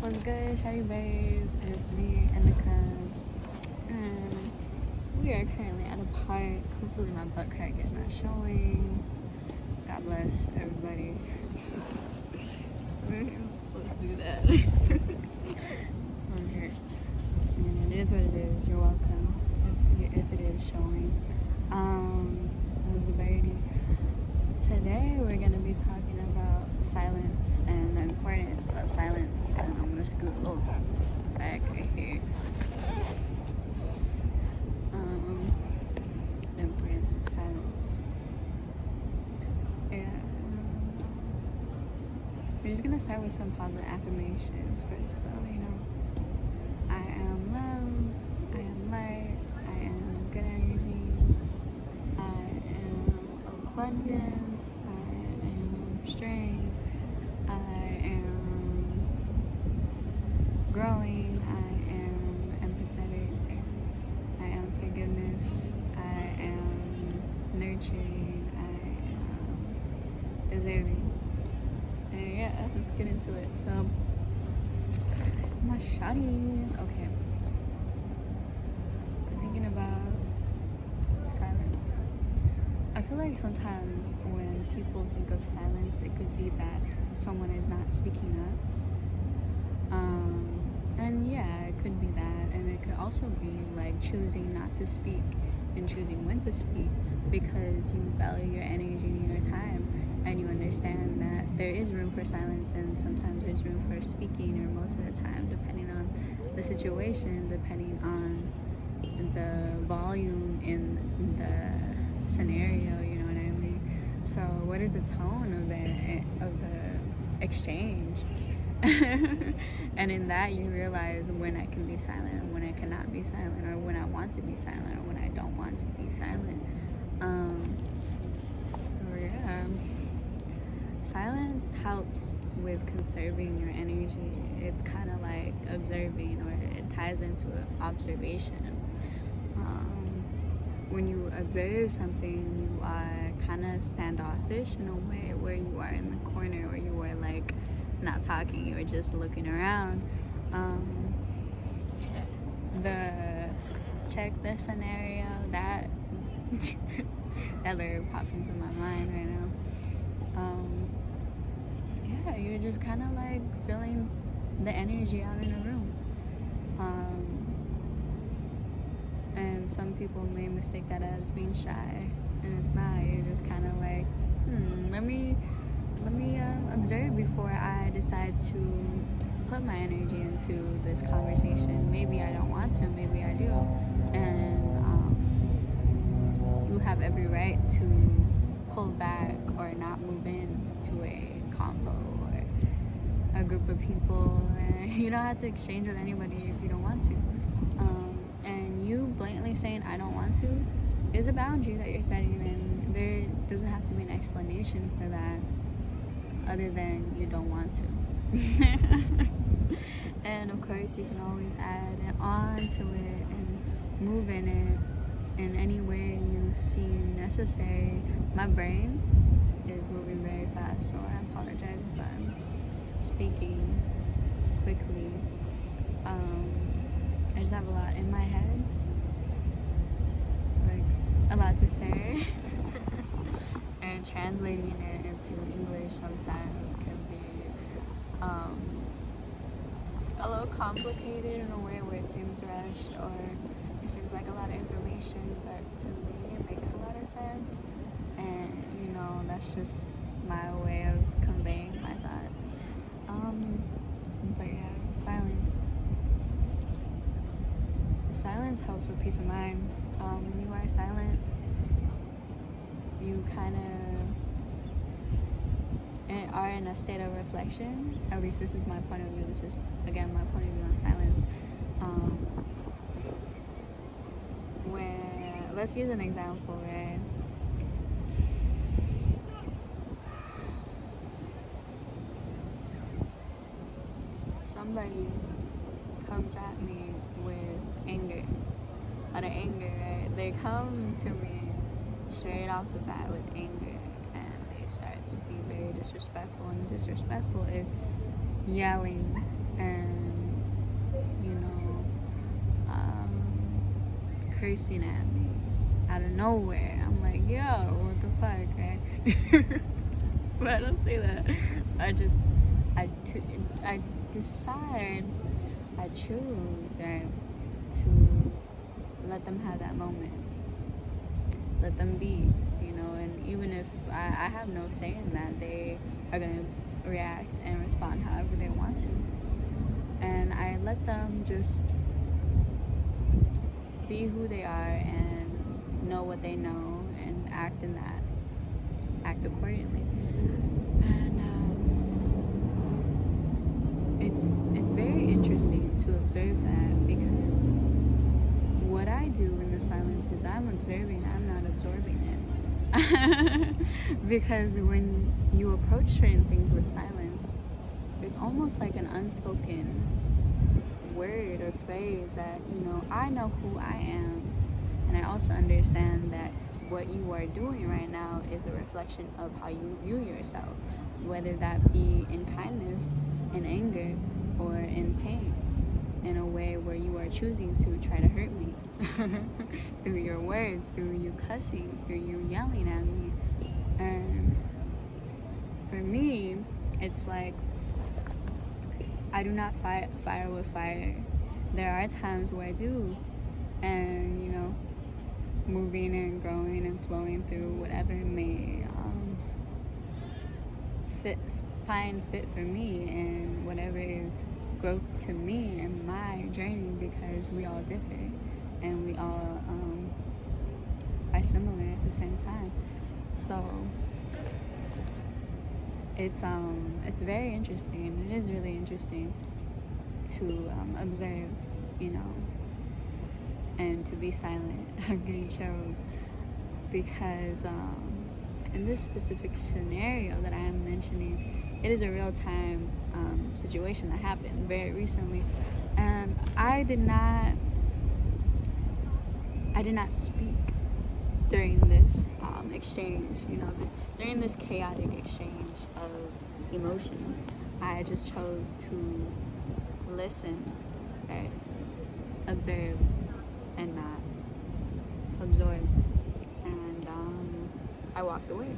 What's good, Shady Bays? It's me, Indica. And we are currently at a park. Hopefully my butt crack is not showing. God bless everybody. Let's do that. Okay. And it is what it is. You're welcome if it is showing. Elizabeth. Today we're going to be talking about silence and the importance of silence. And I'm going to scoot a little back right here. The importance of silence. Yeah. We're just going to start with some positive affirmations first, though, you know. I am love. I am light. I am good energy. I am abundance. I am strength. I am growing. I am empathetic. I am forgiveness. I am nurturing. I am deserving. And yeah, let's get into it. So, my shawties. Okay. I'm thinking about silence. I feel like sometimes when people think of silence, it could be that someone is not speaking up. And yeah, it could be that. And it could also be like choosing not to speak and choosing when to speak because you value your energy and your time and you understand that there is room for silence and sometimes there's room for speaking, or most of the time, depending on the situation, depending on the volume in the scenario, you know what I mean? So what is the tone of the exchange? And in that you realize when I can be silent and when I cannot be silent, or when I want to be silent or when I don't want to be silent. So yeah, silence helps with conserving your energy. It's kind of like observing, or it ties into observation. When you observe something, you are kind of standoffish in a way, where you are in the corner, or you are like not talking, you are just looking around. Check the scenario, that that lyric popped into my mind right now. Yeah, you're just kind of like feeling the energy out in a room. And some people may mistake that as being shy, and it's not. You're just kind of like, let me observe before I decide to put my energy into this conversation. Maybe I don't want to, maybe I do. And you have every right to pull back or not move into a combo or a group of people. And you don't have to exchange with anybody if you don't want to. And you blatantly saying I don't want to is a boundary that you're setting, and there doesn't have to be an explanation for that other than you don't want to. And of course you can always add on to it and move in it in any way you see necessary. My brain is moving very fast, so I apologize if I'm speaking quickly. I just have a lot in my head, like a lot to say. And translating it into English sometimes can be a little complicated in a way where it seems rushed, or it seems like a lot of information, but to me it makes a lot of sense. And you know, that's just my way of conveying my thought. But yeah, silence. Silence helps with peace of mind. When you are silent, you kind of are in a state of reflection. At least this is my point of view. This is, again, my point of view on silence. Where, let's use an example, right? Somebody comes at me with anger, out of anger, right? They come to me straight off the bat with anger, and they start to be very disrespectful. And disrespectful is yelling and cursing at me out of nowhere. I'm like, yo, what the fuck, right? But I don't say that. I decide, I choose, right, to let them have that moment. Let them be, and even if I have no say in that, they are going to react and respond however they want to. And I let them just be who they are and know what they know and act accordingly. And it's very interesting to observe that, because what I do in the silence is I'm observing, I'm not absorbing it. Because when you approach certain things with silence, it's almost like an unspoken word or phrase that, I know who I am, and I also understand that what you are doing right now is a reflection of how you view yourself, whether that be in kindness, in anger, or in pain, in a way where you are choosing to try to hurt me through your words, through you cussing, through you yelling at me. And for me, it's like, I do not fight fire with fire. There are times where I do, and moving and growing and flowing through whatever may find fit for me, and whatever is growth to me and my journey, because we all differ and we all are similar at the same time. So it's very interesting. It is really interesting to observe, and to be silent. I'm getting chills, because in this specific scenario that I am mentioning, it is a real-time situation that happened very recently, and I did not speak during this exchange, during this chaotic exchange of emotion. I just chose to listen, right? Observe, and not absorb. And I walked away.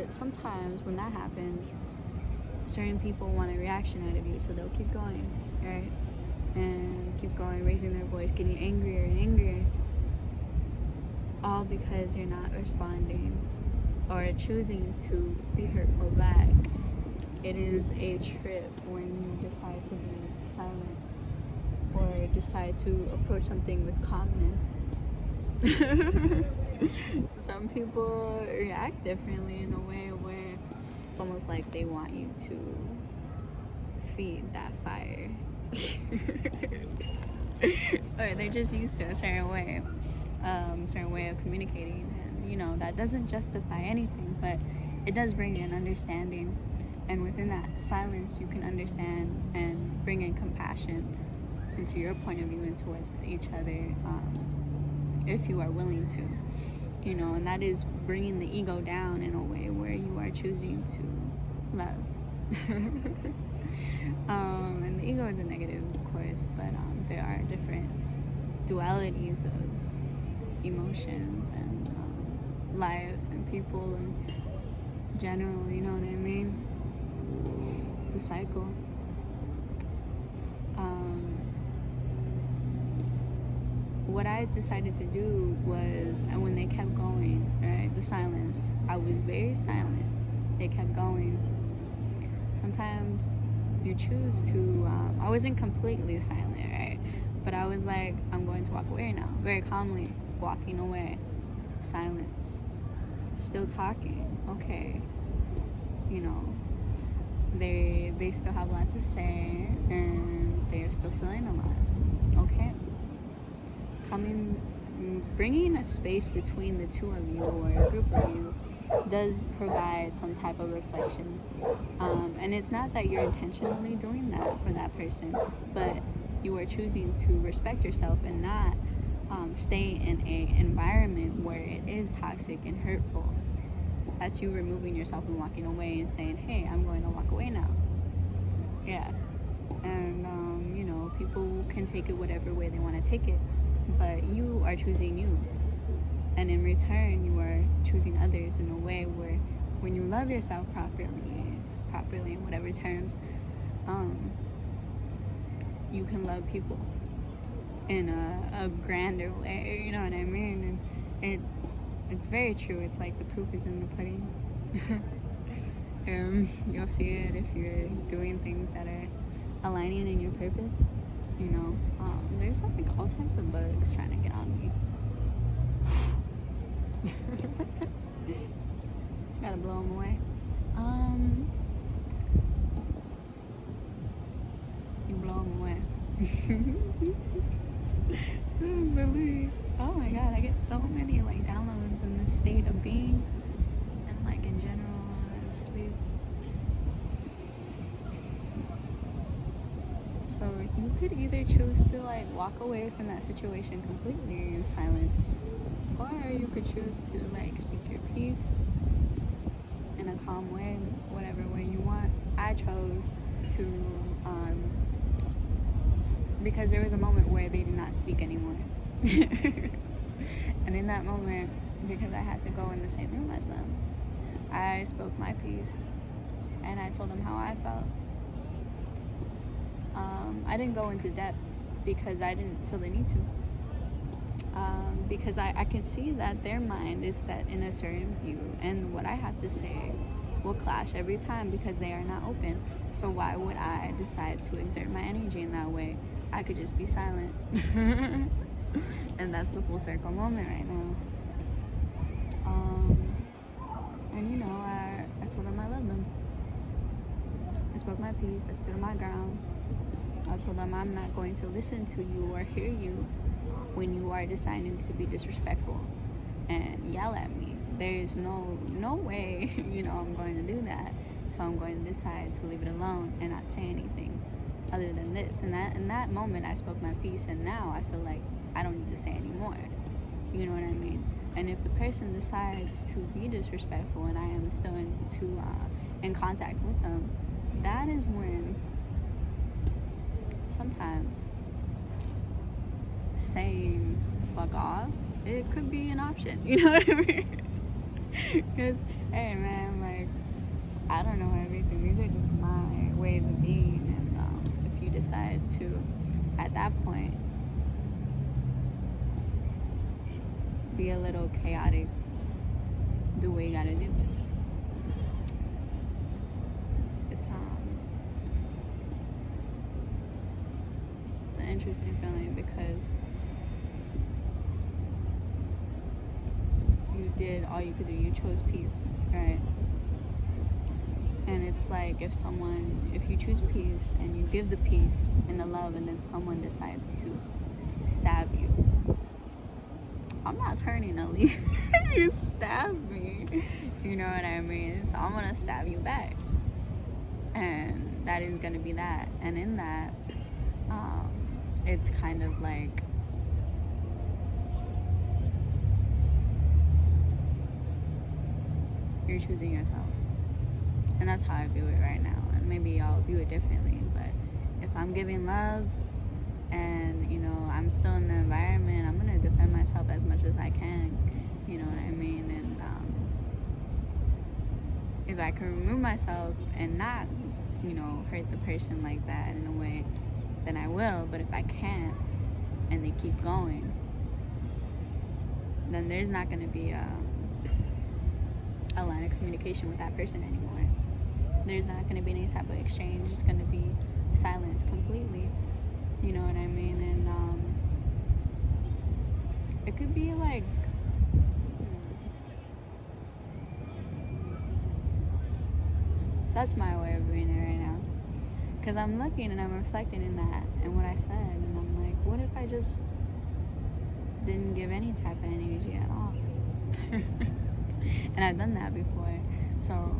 Sometimes when that happens, certain people want a reaction out of you, so they'll keep going, right? And keep going, raising their voice, getting angrier and angrier, all because you're not responding or choosing to be hurtful back. It is a trip when you decide to be silent or decide to approach something with calmness. Some people react differently in a way where it's almost like they want you to feed that fire. Or they're just used to a certain way of communicating, and that doesn't justify anything, but it does bring in understanding, and within that silence you can understand and bring in compassion into your point of view and towards each other, if you are willing to, and that is bringing the ego down in a way where you are choosing to love. And the ego is a negative, of course, but there are different dualities of emotions and life and people in general, you know what I mean? The cycle. What I decided to do was, and when they kept going, right, the silence, I was very silent. They kept going. Sometimes you choose to, I wasn't completely silent, right? But I was like, I'm going to walk away now. Very calmly, walking away. Silence. Still talking. Okay. They still have a lot to say, and they're still feeling a lot. Okay. Bringing a space between the two of you or a group of you does provide some type of reflection, and it's not that you're intentionally doing that for that person, but you are choosing to respect yourself and not stay in an environment where it is toxic and hurtful. That's you removing yourself and walking away and saying, hey, I'm going to walk away now. Yeah. And people can take it whatever way they want to take it, but you are choosing you, and in return you are choosing others in a way where when you love yourself properly in whatever terms, you can love people in a grander way, you know what I mean? And it's very true. It's like the proof is in the pudding. You'll see it if you're doing things that are aligning in your purpose. You know, there's like all types of bugs trying to get on me. Gotta blow them away. You blow them away. Oh my god, I get so many like downloads in this state of being, and like in general, sleep. So you could either choose to like walk away from that situation completely in silence, or you could choose to like speak your piece in a calm way, whatever way you want. I chose to, because there was a moment where they did not speak anymore. And in that moment, because I had to go in the same room as them, I spoke my piece and I told them how I felt. I didn't go into depth because I didn't feel the need to. Because I can see that their mind is set in a certain view, and what I have to say will clash every time because they are not open. So why would I decide to exert my energy in that way? I could just be silent. And that's the full circle moment right now. And you know, I told them I love them. I spoke my piece, I stood my ground. I told them I'm not going to listen to you or hear you when you are deciding to be disrespectful and yell at me. There's no way, you know, I'm going to do that. So I'm going to decide to leave it alone and not say anything other than this. And that in that moment I spoke my piece, and now I feel like I don't need to say anymore. You know what I mean? And if the person decides to be disrespectful and I am still in contact with them, that is when sometimes saying fuck off, it could be an option. You know what I mean? Because, hey man, like, I don't know everything. These are just my ways of being. And if you decide to, at that point, be a little chaotic, do what you gotta do. It's an interesting feeling because you did all you could do. You chose peace, right? And it's like if you choose peace and you give the peace and the love, and then someone decides to stab you, I'm not turning to leave. You stab me, you know what I mean? So I'm gonna stab you back, and that is gonna be that. And in that, it's kind of like you're choosing yourself. And that's how I view it right now. And maybe y'all view it differently, but if I'm giving love and, you know, I'm still in the environment, I'm gonna defend myself as much as I can, you know what I mean? And if I can remove myself and not, you know, hurt the person like that in a way, then I will. But if I can't and they keep going, then there's not gonna be a line of communication with that person anymore. There's not going to be any type of exchange. It's going to be silence completely. You know what I mean? And it could be like, that's my way of doing it right now. Because I'm looking and I'm reflecting in that and what I said, and I'm like, what if I just didn't give any type of energy at all? And I've done that before. So